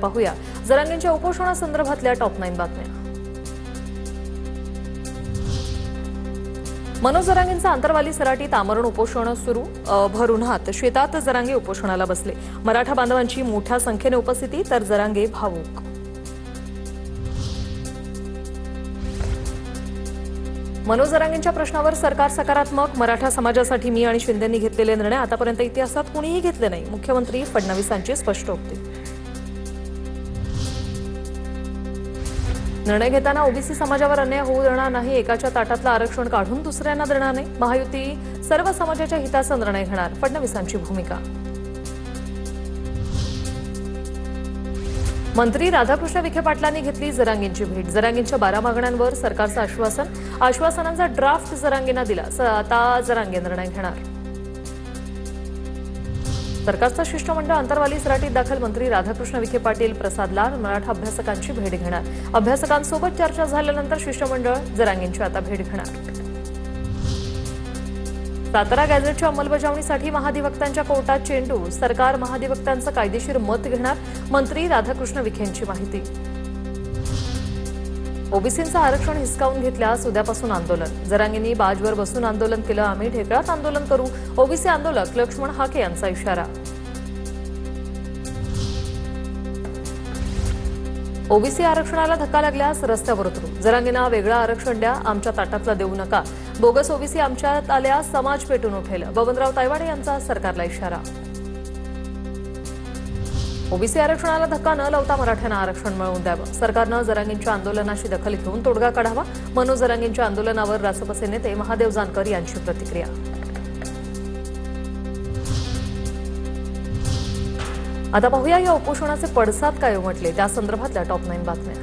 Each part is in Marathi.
पाहूया जरांगेंच्या उपोषणासंदर्भातल्या टॉप 9 बातम्या। मनोज जरांगेंचं आंतरवाली सराटीत आमरण उपोषण सुरू। भर उन्हात शेतात जरांगे उपोषणाला बसले। मराठा बांधवांची मोठ्या संख्येने उपस्थिती, तर जरांगे भावूक। मनोज जरांगेंच्या प्रश्नावर सरकार सकारात्मक। मराठा समाजासाठी मी आणि शिंदेंनी घेतलेले निर्णय आतापर्यंत इतिहासात कुणीही घेतले नाही। मुख्यमंत्री फडणवीसांची स्पष्टोक्ती। निर्णय घेताना ओबीसी समाजावर अन्याय होऊ देणार नाही। एकाच्या ताटातलं आरक्षण काढून दुसऱ्यांना देणार नाही। महायुती सर्व समाजाच्या हिताचा निर्णय घेणार, फडणवीसांची भूमिका। मंत्री राधाकृष्ण विखे पाटलांनी घेतली जरांगेंची भेट। जरांगेंच्या 12 मागण्यांवर सरकारचं आश्वासन। आश्वासनांचा ड्राफ्ट जरांगेंना दिला। आता जरांगे निर्णय घेणार। सरकारचं शिष्टमंडळ अंतरवाली सराटीत दाखल। मंत्री राधाकृष्ण विखे पाटील, प्रसाद लाड मराठा अभ्यासकांची भेट घेणार। अभ्यासकांसोबत चर्चा झाल्यानंतर शिष्टमंडळ जरांगेंची आता भेट घेणार। सातारा गॅझेटच्या अंमलबजावणीसाठी महाधिवक्त्यांच्या कोर्टात चेंडू। सरकार महाधिवक्त्यांचं कायदेशीर मत घेणार। मंत्री राधाकृष्ण विखेंची माहिती। ओबीसींचं आरक्षण हिसकावून घेतल्यास उद्यापासून आंदोलन। जरांगेंनी बाजवर बसून आंदोलन केलं, आम्ही ढेकळात आंदोलन करू। ओबीसी आंदोलक लक्ष्मण हाके यांचा इशारा। ओबीसी आरक्षणाला धक्का लागल्यास रस्त्यावर उतरू। जरांगेंना वेगळं आरक्षण द्या, आमच्या ताटातलं देऊ नका। बोगस ओबीसी आमच्यात आल्यास समाज पेटून उठेल। बबनराव तायवाडे यांचा सरकारला इशारा। ओबीसी आरक्षणाला धक्का न लावता मराठ्यांना आरक्षण मिळवून द्यावं। सरकारनं जरांगेंच्या आंदोलनाची दखल घेऊन तोडगा काढावा। मनोज जरांगेंच्या आंदोलनावर रासपचे नेते महादेव जानकर यांची प्रतिक्रिया। आता पाहूया या उपोषणाचे पडसाद काय उमटले, त्या संदर्भातल्या टॉप 9 बातम्या।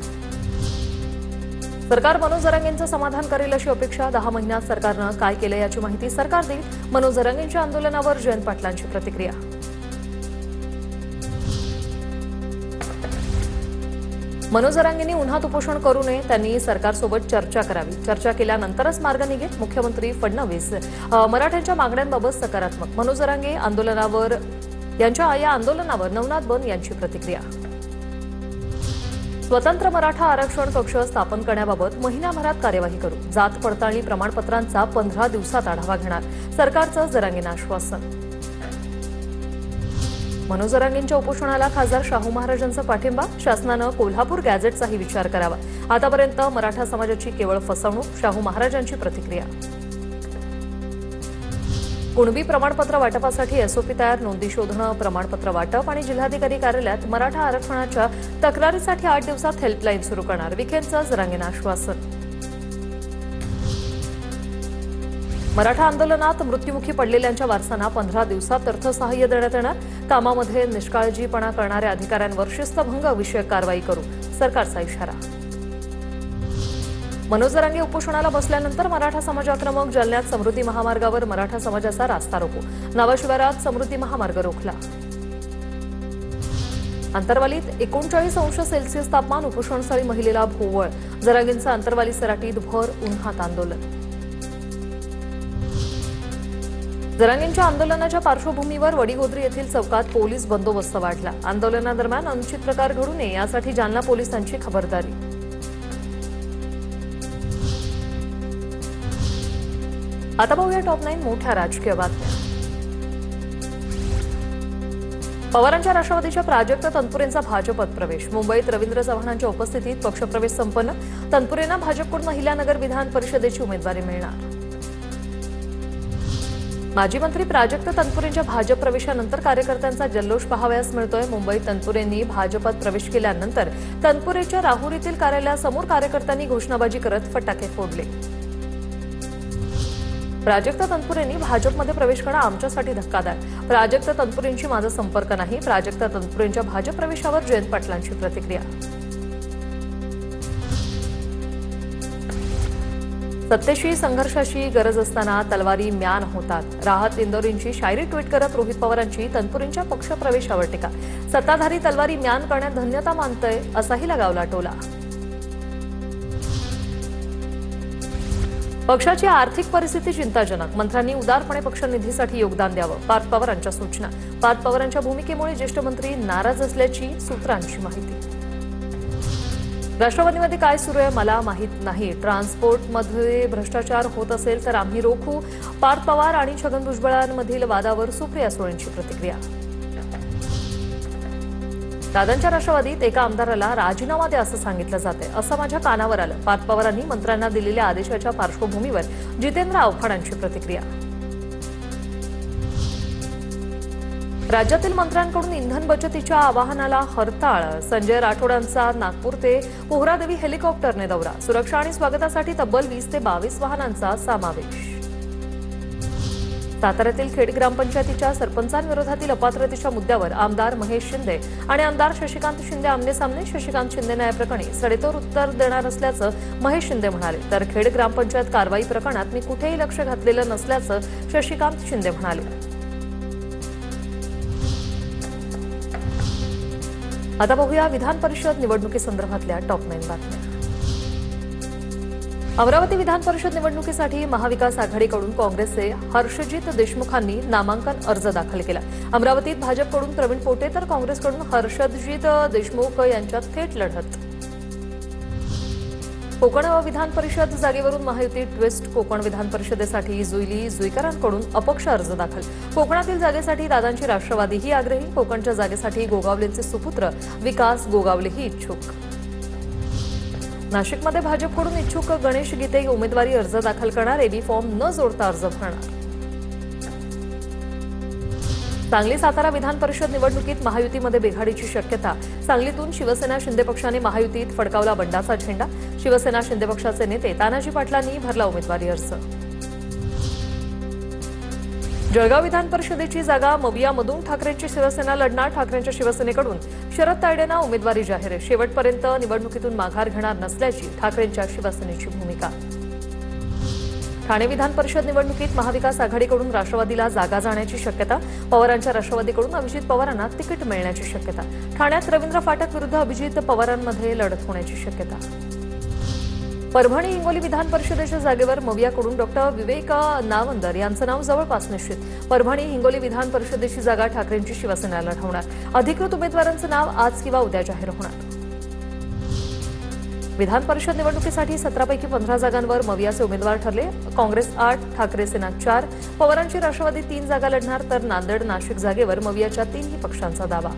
सरकार मनोज जरांगेंचं समाधान करेल अशी अपेक्षा। 10 महिन्यात सरकारनं काय केलं याची माहिती सरकार देईल। मनोज जरांगेंच्या आंदोलनावर जयंत पाटलांची प्रतिक्रिया। मनोज जरांगेंनी उन्हात उपोषण करू नये, त्यांनी सरकारसोबत चर्चा करावी। चर्चा केल्यानंतरच मार्ग निघेल। मुख्यमंत्री फडणवीस मराठ्यांच्या मागण्यांबाबत सकारात्मक। मनोज जरांगे या आंदोलनावर नवनाथ बन यांची प्रतिक्रिया। स्वतंत्र मराठा आरक्षण कक्ष स्थापन करण्याबाबत महिनाभरात कार्यवाही करू। जात पडताळणी प्रमाणपत्रांचा 15 दिवसात आढावा घेणार, सरकारचं जरांगेंना आश्वासन। मनोज जरांगेंच्या उपोषणाला खासदार शाहू महाराजांचा पाठिंबा। शासनानं कोल्हापूर गॅझेटचाही विचार करावा। आतापर्यंत मराठा समाजाची केवळ फसवणूक, शाहू महाराजांची प्रतिक्रिया। कुणबी प्रमाणपत्र वाटपासाठी एसओपी तयार। नोंदी शोधणं, प्रमाणपत्र वाटप आणि जिल्हाधिकारी कार्यालयात मराठा आरक्षणाच्या तक्रारीसाठी 8 दिवसात हेल्पलाईन सुरू करणार, विखेंचं जरांगेंना आश्वासन। मराठा आंदोलनात मृत्युमुखी पडलेल्यांच्या वारसांना 15 दिवसात अर्थसहाय्य देण्यात येणार। कामामध्ये निष्काळजीपणा करणाऱ्या अधिकाऱ्यांवर शिस्तभंग विषयक कारवाई करू, सरकारचा इशारा। मनोज जरांगे उपोषणाला बसल्यानंतर मराठा समाजाक्रमक। जालन्यात समृद्धी महामार्गावर मराठा समाजाचा रास्ता रोको। नावाशिवारात समृद्धी महामार्ग रोखला। अंतरवालीत 39 अंश सेल्सिअस तापमान। उपोषणस्थळी महिलेला भोवळ। जरांगेंचं अंतरवाली सराटीत भर उन्हात आंदोलन। जरांगेंच्या आंदोलनाच्या पार्श्वभूमीवर वडीगोद्री येथील चौकात पोलीस बंदोबस्त वाढला। आंदोलनादरम्यान अनुचित प्रकार घडू नये यासाठी जालना पोलिसांची खबरदारी। आता पाहूया टॉप 9 मोठ्या राजकीय बातम्या। पवारांच्या राष्ट्रवादीच्या प्राजक्त तनपुरेंचा भाजपत प्रवेश। मुंबईत रवींद्र चव्हाणांच्या उपस्थितीत पक्षप्रवेश संपन्न। तनपुरेंना भाजपकडून अहिल्यानगर विधान परिषदेची उमेदवारी मिळणार। माजी मंत्री प्राजक्त तनपुरेंच्या भाजप प्रवेशानंतर कार्यकर्त्यांचा जल्लोष पाहावयास मिळतोय। मुंबईत तनपुरेंनी भाजपात प्रवेश केल्यानंतर तनपुरेच्या राहुरीतील कार्यालयासमोर कार्यकर्त्यांनी घोषणाबाजी करत फटाके फोडले। प्राजक्त तनपुरेंनी भाजपमध्ये प्रवेश करणं आमच्यासाठी धक्कादायक। प्राजक्त तनपुरेंशी माझा संपर्क नाही। प्राजक्त तनपुरेंच्या भाजप प्रवेशावर जयंत पाटलांची प्रतिक्रिया। सत्तेशी संघर्षाची गरज असताना तलवारी म्यान होतात। राहत इंदोरींची शायरी ट्विट करत रोहित पवारांची तनपुरेंच्या पक्षप्रवेशावर टीका। सत्ताधारी तलवारी म्यान करण्यात धन्यता मानतंय, असाही लगावला टोला। पक्षाची आर्थिक परिस्थिती चिंताजनक. मंत्र्यांनी उदारपणे पक्षनिधीसाठी योगदान द्यावं. पार्थ पवारांच्या सूचना. पार्थ पवारांच्या भूमिकेमुळे ज्येष्ठ मंत्री नाराज असल्याची सूत्रांची माहिती. राष्ट्रवादीमध्ये काय सुरू आहे मला माहीत नाही. ट्रान्सपोर्टमध्ये भ्रष्टाचार होत असेल तर आम्ही रोखू. पार्थ पवार आणि छगन भुजबळांमधील वादावर सुप्रिया सुळेंची प्रतिक्रिया. दादांच्या राष्ट्रवादीत एका आमदाराला राजीनामा द्या असं सांगितलं जाते असं माझ्या कानावर आलं. पार्थ पवारांनी मंत्र्यांना दिलेल्या आदेशाच्या पार्श्वभूमीवर जितेंद्र आव्हाडांची प्रतिक्रिया. राज्यातील मंत्र्यांकडून इंधन बचतीच्या आवाहनाला हरताळ. संजय राठोडांचा नागपूर ते पोहरादेवी हेलिकॉप्टरने दौरा. सुरक्षा आणि स्वागतासाठी तब्बल 20 ते 22 वाहनांचा समावेश. साताऱ्यातील खेड ग्रामपंचायतीच्या सरपंचांविरोधातील अपात्रतेच्या मुद्द्यावर आमदार महेश शिंदे आणि आमदार शशिकांत शिंदे आमने-सामने. शशिकांत शिंदे न्यायाप्रकरणी सडेतोड उत्तर देणार असल्याचं महेश शिंदे म्हणाले, तर खेड ग्रामपंचायत कारवाई प्रकरणात मी कुठेही लक्ष घातलेलं नसल्याचं शशिकांत शिंदे म्हणाले. आता बघूया विधान परिषद निवडणुकीसंदर्भातल्या टॉप 9 बातम्या. अमरावती विधान परिषद निवडणुकीसाठी महाविकास आघाडीकडून काँग्रेसचे हर्षजित देशमुखांनी नामांकन अर्ज दाखल केला. अमरावतीत भाजपकडून प्रवीण पोटे तर काँग्रेसकडून हर्षजित देशमुख यांच्यात थेट लढत. कोकण विधान परिषद जागेवरून महायुती ट्विस्ट. कोकण विधान परिषदेसाठी जुईली जुईकरांकडून अपक्ष अर्ज दाखल. कोकणातील जागेसाठी दादांची राष्ट्रवादीही आग्रही. कोकणच्या जागेसाठी गोगावलेंचे सुपुत्र विकास गोगावलेही इच्छुक. नाशिकमध्ये भाजपकडून इच्छुक गणेश गीते उमेदवारी अर्ज दाखल करणार. एबी फॉर्म न जोडता अर्ज भरणार. सांगली सातारा विधान परिषद निवडणुकीत महायुतीमध्ये बेघाडीची शक्यता. सांगलीतून शिवसेना शिंदे पक्षाने महायुतीत फडकावला बंडाचा झेंडा. शिवसेना शिंदे पक्षाचे नेते तानाजी पाटलांनी भरला उमेदवारी अर्ज. जळगाव विधान परिषदेची जागा मवियामधून ठाकरेंची शिवसेना लढणार. ठाकरेंच्या शिवसेनेकडून शरद तायडेंना उमेदवारी जाहीर. शेवटपर्यंत निवडणुकीतून माघार घेणार नसल्याची ठाकरेंच्या शिवसेनेची भूमिका. ठाणे विधान परिषद निवडणुकीत महाविकास आघाडीकडून राष्ट्रवादीला जागा जाण्याची शक्यता. पवारांच्या राष्ट्रवादीकडून अभिजित पवारांना तिकीट मिळण्याची शक्यता. ठाण्यात रवींद्र फाटक विरुद्ध अभिजित पवारांमध्ये लढत होण्याची शक्यता. परभणी हिंगोली विधान परिषदेच्या जागेवर मवियाकडून डॉक्टर विवेक नावंदर यांचं नाव जवळपास निश्चित. परभणी हिंगोली विधान परिषदेची जागा ठाकरेंची शिवसेना लढवणार. अधिकृत उमेदवारांचं नाव आज किंवा उद्या जाहीर होणार. विधान परिषद निवडणुकीसाठी 17 पैकी 15 जागांवर मवियाचे उमेदवार ठरले. काँग्रेस 8, ठाकरे सेना 4, पवारांची राष्ट्रवादी 3 जागा लढणार. तर नांदेड नाशिक जागेवर मवियाच्या 3ही पक्षांचा दावा.